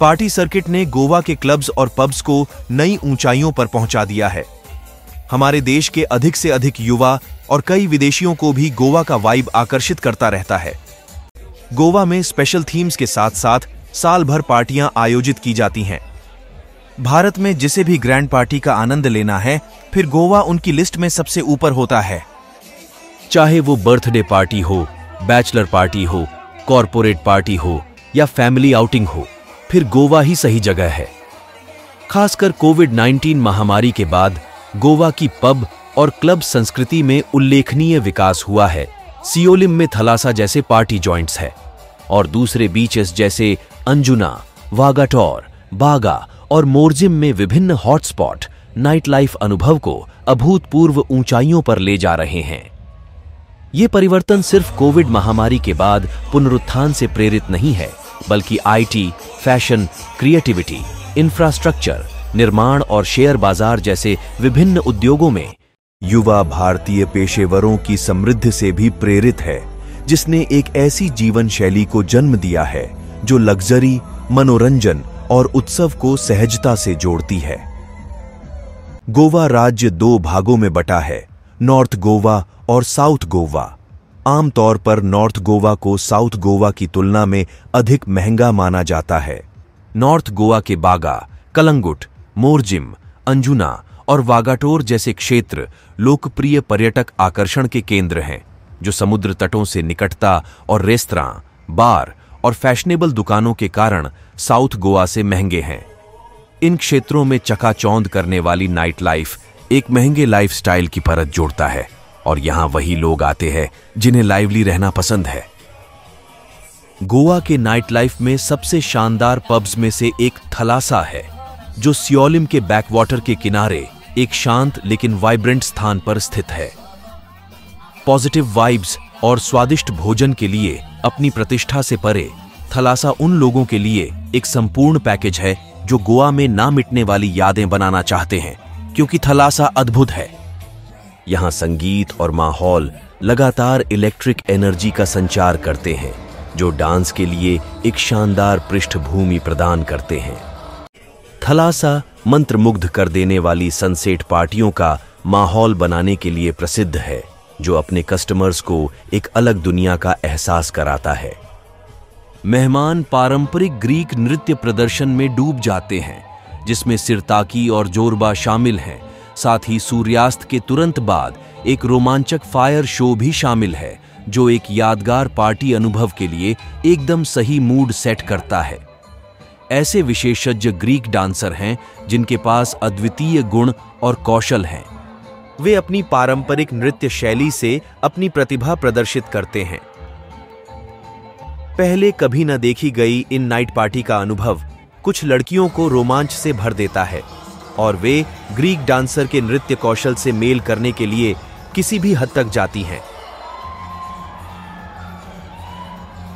Party circuit ने गोवा के clubs और पब्स को नई ऊंचाइयों पर पहुंचा दिया है। हमारे देश के अधिक से अधिक युवा और कई विदेशियों को भी गोवा का वाइब आकर्षित करता रहता है। गोवा में स्पेशल थीम्स के साथ साथ साल भर पार्टियां आयोजित की जाती हैं। भारत में जिसे भी ग्रैंड पार्टी का आनंद लेना है, फिर गोवा उनकी लिस्ट में सबसे ऊपर होता है। चाहे वो बर्थडे पार्टी हो, बैचलर पार्टी हो, कॉरपोरेट पार्टी हो या फैमिली आउटिंग हो, फिर गोवा ही सही जगह है। खासकर कोविड-19 महामारी के बाद गोवा की पब और क्लब संस्कृति में उल्लेखनीय विकास हुआ है। सियोलिम में थलासा जैसे पार्टी जॉइंट्स है और दूसरे बीचेस जैसे अंजुना, वागाटोर, बागा और मोरजिम में विभिन्न हॉटस्पॉट नाइट लाइफ अनुभव को अभूतपूर्व ऊंचाइयों पर ले जा रहे हैं। ये परिवर्तन सिर्फ कोविड महामारी के बाद पुनरुत्थान से प्रेरित नहीं है, बल्कि आईटी, फैशन, क्रिएटिविटी, इंफ्रास्ट्रक्चर, निर्माण और शेयर बाजार जैसे विभिन्न उद्योगों में युवा भारतीय पेशेवरों की समृद्धि से भी प्रेरित है, जिसने एक ऐसी जीवन शैली को जन्म दिया है जो लग्जरी, मनोरंजन और उत्सव को सहजता से जोड़ती है। गोवा राज्य दो भागों में बटा है, नॉर्थ गोवा और साउथ गोवा। आमतौर पर नॉर्थ गोवा को साउथ गोवा की तुलना में अधिक महंगा माना जाता है। नॉर्थ गोवा के बागा, कलंगुट, मोरजिम, अंजुना और वागाटोर जैसे क्षेत्र लोकप्रिय पर्यटक आकर्षण के केंद्र हैं, जो समुद्र तटों से निकटता और रेस्तरां, बार और फैशनेबल दुकानों के कारण साउथ गोवा से महंगे हैं। इन क्षेत्रों में चकाचौंध करने वाली नाइट लाइफ एक महंगे लाइफस्टाइल की परत जोड़ता है और यहां वही लोग आते हैं जिन्हें लाइवली रहना पसंद है। गोवा के नाइट लाइफ में सबसे शानदार पब्स में से एक थलासा है, जो सियोलिम के बैकवाटर के किनारे एक शांत लेकिन वाइब्रेंट स्थान पर स्थित है। पॉजिटिव वाइब्स और स्वादिष्ट भोजन के लिए अपनी प्रतिष्ठा से परे थलासा उन लोगों के लिए एक संपूर्ण पैकेज है जो गोवा में ना मिटने वाली यादें बनाना चाहते हैं, क्योंकि थलासा अद्भुत है। यहां संगीत और माहौल लगातार इलेक्ट्रिक एनर्जी का संचार करते हैं, जो डांस के लिए एक शानदार पृष्ठभूमि प्रदान करते हैं। थलासा मंत्रमुग्ध कर देने वाली सनसेट पार्टियों का माहौल बनाने के लिए प्रसिद्ध है, जो अपने कस्टमर्स को एक अलग दुनिया का एहसास कराता है। मेहमान पारंपरिक ग्रीक नृत्य प्रदर्शन में डूब जाते हैं, जिसमें सिरताकी और जोरबा शामिल हैं। साथ ही सूर्यास्त के तुरंत बाद एक रोमांचक फायर शो भी शामिल है, जो एक यादगार पार्टी अनुभव के लिए एकदम सही मूड सेट करता है। ऐसे विशेषज्ञ ग्रीक डांसर हैं जिनके पास अद्वितीय गुण और कौशल हैं। वे अपनी पारंपरिक नृत्य शैली से अपनी प्रतिभा प्रदर्शित करते हैं। पहले कभी न देखी गई इन नाइट पार्टी का अनुभव कुछ लड़कियों को रोमांच से भर देता है और वे ग्रीक डांसर के नृत्य कौशल से मेल करने के लिए किसी भी हद तक जाती हैं।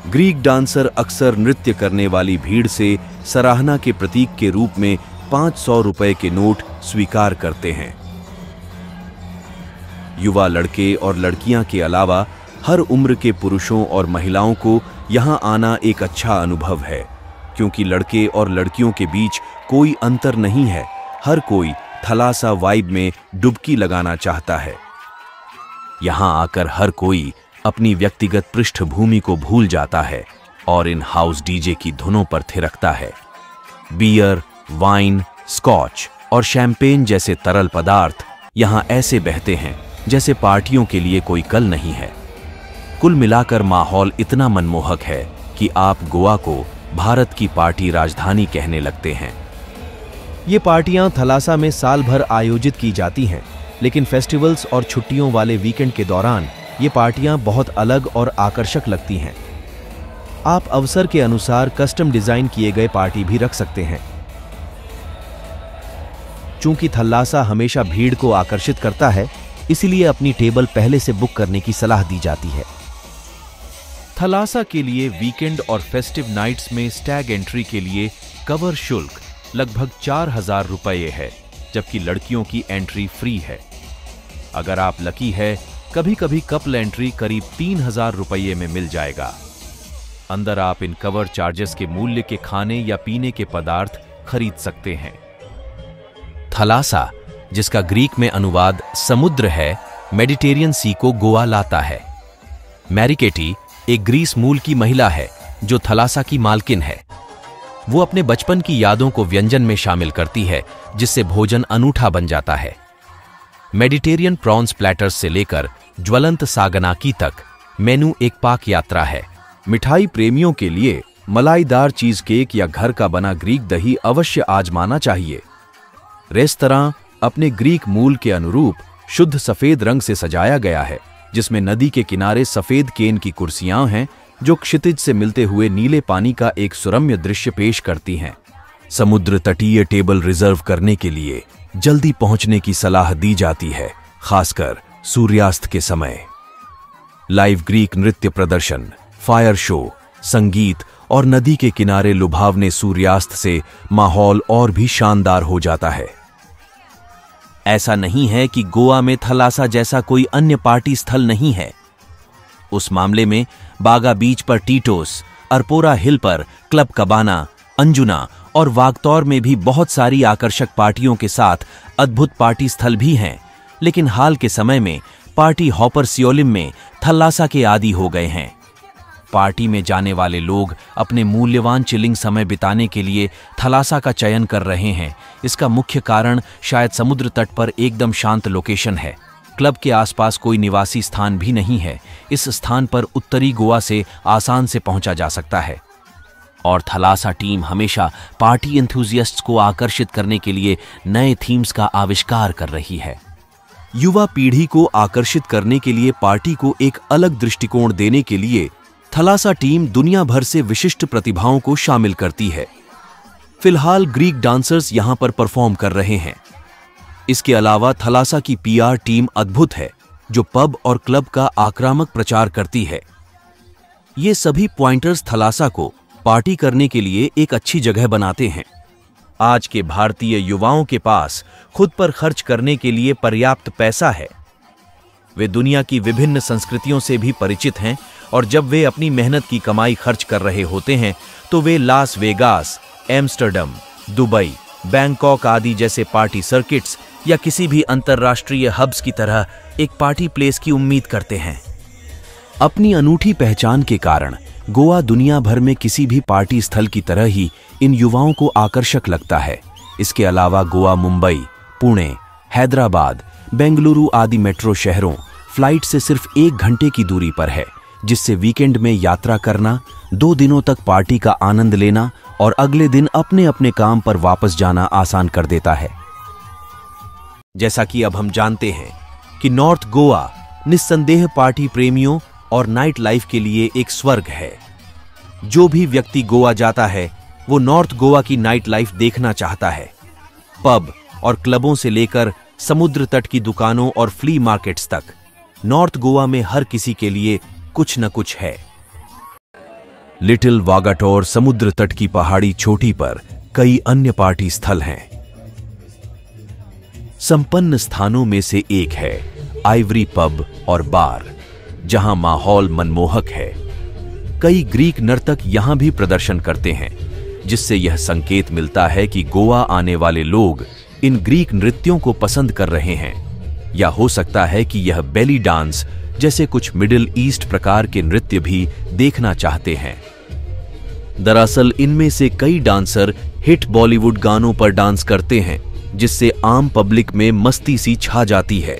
ग्रीक डांसर अक्सर नृत्य करने वाली भीड़ से सराहना के प्रतीक के रूप में 500 रुपए के नोट स्वीकार करते हैं। युवा लड़के और लड़कियां के अलावा हर उम्र के पुरुषों और महिलाओं को यहां आना एक अच्छा अनुभव है, क्योंकि लड़के और लड़कियों के बीच कोई अंतर नहीं है। हर कोई थलासा वाइब में डुबकी लगाना चाहता है। यहां आकर हर कोई अपनी व्यक्तिगत पृष्ठभूमि को भूल जाता है और इन हाउस डीजे की धुनों पर थिरकता है। बियर, वाइन, स्कॉच और शैंपेन जैसे तरल पदार्थ यहां ऐसे बहते हैं जैसे पार्टियों के लिए कोई कल नहीं है। कुल मिलाकर माहौल इतना मनमोहक है कि आप गोवा को भारत की पार्टी राजधानी कहने लगते हैं। ये पार्टियां थलासा में साल भर आयोजित की जाती हैं, लेकिन फेस्टिवल्स और छुट्टियों वाले वीकेंड के दौरान ये पार्टियां बहुत अलग और आकर्षक लगती हैं। आप अवसर के अनुसार कस्टम डिजाइन किए गए पार्टी भी रख सकते हैं। चूंकि थलासा हमेशा भीड़ को आकर्षित करता है, इसलिए अपनी टेबल पहले से बुक करने की सलाह दी जाती है। थलासा के लिए वीकेंड और फेस्टिव नाइट्स में स्टैग एंट्री के लिए कवर शुल्क लगभग 4000 रुपये है, जबकि लड़कियों की एंट्री फ्री है। अगर आप लकी है, कभी कभी कपल एंट्री करीब 3000 रुपये में मिल जाएगा। अंदर आप इन कवर चार्जेस के मूल्य के खाने या पीने के पदार्थ खरीद सकते हैं। थलासा, जिसका ग्रीक में अनुवाद समुद्र है, मेडिटेरियन सी को गोवा लाता है। मैरिकेटी एक ग्रीस मूल की महिला है जो थलासा की मालकिन है। वो अपने बचपन की यादों को व्यंजन में शामिल करती है, जिससे भोजन अनूठा बन जाता है। मेडिटेरियन प्रॉन्स प्लेटर्स से लेकर ज्वलंत सागनाकी तक मेनू एक पाक यात्रा है। मिठाई प्रेमियों के लिए मलाईदार चीज केक या घर का बना ग्रीक दही अवश्य आजमाना चाहिए। रेस्तरां अपने ग्रीक मूल के अनुरूप शुद्ध सफेद रंग से सजाया गया है, जिसमें नदी के किनारे सफेद केन की कुर्सियां हैं जो क्षितिज से मिलते हुए नीले पानी का एक सुरम्य दृश्य पेश करती हैं। समुद्र तटीय टेबल रिजर्व करने के लिए जल्दी पहुंचने की सलाह दी जाती है, खासकर सूर्यास्त के समय। लाइव ग्रीक नृत्य प्रदर्शन, फायर शो, संगीत और नदी के किनारे लुभावने सूर्यास्त से माहौल और भी शानदार हो जाता है। ऐसा नहीं है कि गोवा में थलासा जैसा कोई अन्य पार्टी स्थल नहीं है। उस मामले में बागा बीच पर टीटोस, अरपोरा हिल पर क्लब कबाना, अंजुना और वागतौर में भी बहुत सारी आकर्षक पार्टियों के साथ अद्भुत पार्टी स्थल भी हैं। लेकिन हाल के समय में पार्टी हॉपर सियोलिम में थलासा के आदी हो गए हैं। पार्टी में जाने वाले लोग अपने मूल्यवान चिलिंग समय बिताने के लिए थलासा का चयन कर रहे हैं। इसका मुख्य कारण शायद समुद्र तट पर एकदम शांत लोकेशन है। क्लब के आसपास कोई निवासी स्थान भी नहीं है। इस स्थान पर उत्तरी गोवा से आसान से पहुंचा जा सकता है। और थलासा टीम हमेशा पार्टी एंथुसियास्ट्स को आकर्षित करने के लिए नए थीम्स का आविष्कार कर रही है। युवा पीढ़ी को आकर्षित करने के लिए पार्टी को एक अलग दृष्टिकोण देने के लिए थलासा टीम दुनिया भर से विशिष्ट प्रतिभाओं को शामिल करती है। फिलहाल ग्रीक डांसर्स यहां पर परफॉर्म कर रहे हैं। इसके अलावा थलासा की पीआर टीम अद्भुत है, जो पब और क्लब का आक्रामक प्रचार करती है। ये सभी पॉइंटर्स थलासा को पार्टी करने के लिए एक अच्छी जगह बनाते हैं। आज के भारतीय युवाओं के पास खुद पर खर्च करने के लिए पर्याप्त पैसा है। वे दुनिया की विभिन्न संस्कृतियों से भी परिचित हैं और जब वे अपनी मेहनत की कमाई खर्च कर रहे होते हैं तो वे Las Vegas, Amsterdam, Dubai, Bangkok आदि जैसे पार्टी सर्किट्स या किसी भी अंतर्राष्ट्रीय हब्स की तरह एक पार्टी प्लेस की उम्मीद करते हैं। अपनी अनूठी पहचान के कारण गोवा दुनिया भर में किसी भी पार्टी स्थल की तरह ही इन युवाओं को आकर्षक लगता है। इसके अलावा गोवा मुंबई, पुणे, हैदराबाद, बेंगलुरु आदि मेट्रो शहरों फ्लाइट से सिर्फ 1 घंटे की दूरी पर है, जिससे वीकेंड में यात्रा करना, 2 दिनों तक पार्टी का आनंद लेना और अगले दिन अपने अपने काम पर वापस जाना आसान कर देता है। जैसा कि अब हम जानते हैं कि नॉर्थ गोवा निस्संदेह पार्टी प्रेमियों और नाइट लाइफ के लिए एक स्वर्ग है। जो भी व्यक्ति गोवा जाता है वो नॉर्थ गोवा की नाइट लाइफ देखना चाहता है। पब और क्लबों से लेकर समुद्र तट की दुकानों और फ्ली मार्केट्स तक नॉर्थ गोवा में हर किसी के लिए कुछ न कुछ है। लिटिल वागाटोर समुद्र तट की पहाड़ी चोटी पर कई अन्य पार्टी स्थल हैं। संपन्न स्थानों में से एक है आइवरी पब और बार, जहां माहौल मनमोहक है। कई ग्रीक नर्तक यहां भी प्रदर्शन करते हैं, जिससे यह संकेत मिलता है कि गोवा आने वाले लोग इन ग्रीक नृत्यों को पसंद कर रहे हैं, या हो सकता है कि यह बेली डांस जैसे कुछ मिडिल ईस्ट प्रकार के नृत्य भी देखना चाहते हैं। दरअसल इनमें से कई डांसर हिट बॉलीवुड गानों पर डांस करते हैं, जिससे आम पब्लिक में मस्ती सी छा जाती है।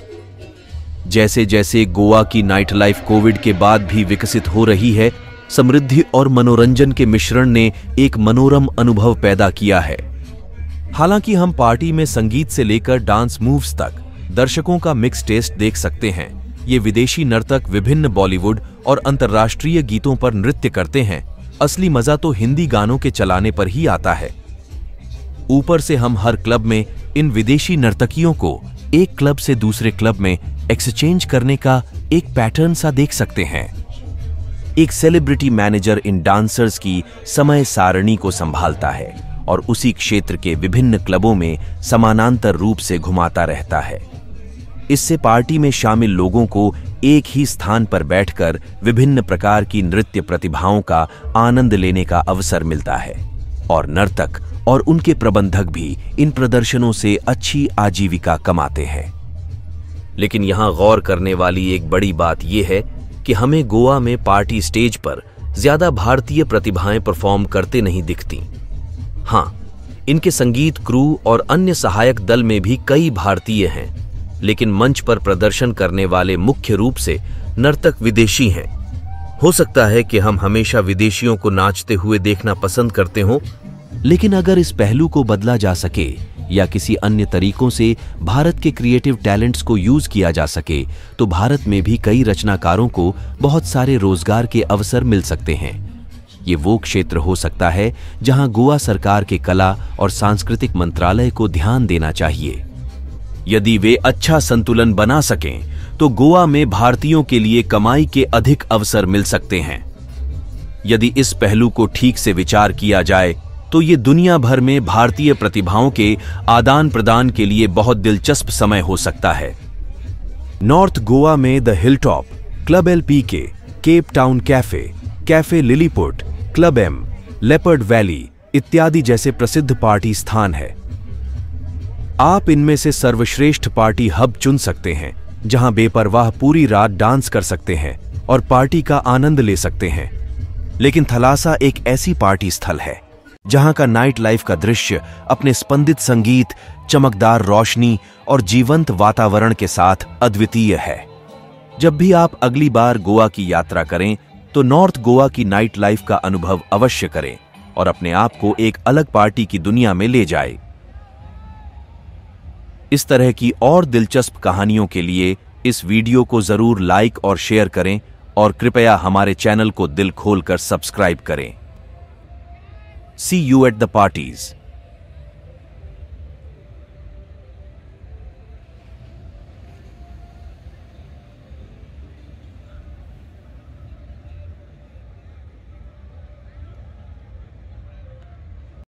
जैसे जैसे गोवा की नाइट लाइफ कोविड के बाद भी विकसित हो रही है, समृद्धि और मनोरंजन के मिश्रण ने एक मनोरम अनुभव पैदा किया है। हालांकि हम पार्टी में संगीत से लेकर डांस मूव्स तक दर्शकों का मिक्स टेस्ट देख सकते हैं। ये विदेशी नर्तक विभिन्न बॉलीवुड और अंतर्राष्ट्रीय गीतों पर नृत्य करते हैं। असली मजा तो हिंदी गानों के चलाने पर ही आता है। ऊपर से हम हर क्लब में इन विदेशी नर्तकियों को एक क्लब से दूसरे क्लब में एक्सचेंज करने का एक पैटर्न सा देख सकते हैं। एक सेलिब्रिटी मैनेजर इन डांसर्स की समय सारणी को संभालता है और उसी क्षेत्र के विभिन्न क्लबों में समानांतर रूप से घुमाता रहता है। इससे पार्टी में शामिल लोगों को एक ही स्थान पर बैठकर विभिन्न प्रकार की नृत्य प्रतिभाओं का आनंद लेने का अवसर मिलता है और नर्तक और उनके प्रबंधक भी इन प्रदर्शनों से अच्छी आजीविका कमाते हैं। लेकिन यहां गौर करने वाली एक बड़ी बात यह है कि हमें गोवा में पार्टी स्टेज पर ज्यादा भारतीय प्रतिभाएं परफॉर्म करते नहीं दिखती। हां, इनके संगीत क्रू और अन्य सहायक दल में भी कई भारतीय हैं, लेकिन मंच पर प्रदर्शन करने वाले मुख्य रूप से नर्तक विदेशी हैं। हो सकता है कि हम हमेशा विदेशियों को नाचते हुए देखना पसंद करते हों, लेकिन अगर इस पहलू को बदला जा सके या किसी अन्य तरीकों से भारत के क्रिएटिव टैलेंट्स को यूज किया जा सके तो भारत में भी कई रचनाकारों को बहुत सारे रोजगार के अवसर मिल सकते हैं। ये वो क्षेत्र हो सकता है जहां गोवा सरकार के कला और सांस्कृतिक मंत्रालय को ध्यान देना चाहिए। यदि वे अच्छा संतुलन बना सकें तो गोवा में भारतीयों के लिए कमाई के अधिक अवसर मिल सकते हैं। यदि इस पहलू को ठीक से विचार किया जाए तो ये दुनिया भर में भारतीय प्रतिभाओं के आदान प्रदान के लिए बहुत दिलचस्प समय हो सकता है। नॉर्थ गोवा में the hilltop, club LPK, Cape Town cafe, cafe Lilliput, club M, leopard valley इत्यादि जैसे प्रसिद्ध पार्टी स्थान है। आप इनमें से सर्वश्रेष्ठ पार्टी हब चुन सकते हैं जहां बेपरवाह पूरी रात डांस कर सकते हैं और पार्टी का आनंद ले सकते हैं। लेकिन थलासा एक ऐसी पार्टी स्थल है जहां का नाइट लाइफ का दृश्य अपने स्पंदित संगीत, चमकदार रोशनी और जीवंत वातावरण के साथ अद्वितीय है। जब भी आप अगली बार गोवा की यात्रा करें तो नॉर्थ गोवा की नाइट लाइफ का अनुभव अवश्य करें और अपने आप को एक अलग पार्टी की दुनिया में ले जाएं। इस तरह की और दिलचस्प कहानियों के लिए इस वीडियो को जरूर लाइक और शेयर करें और कृपया हमारे चैनल को दिल खोलकर सब्सक्राइब करें। See you at the parties.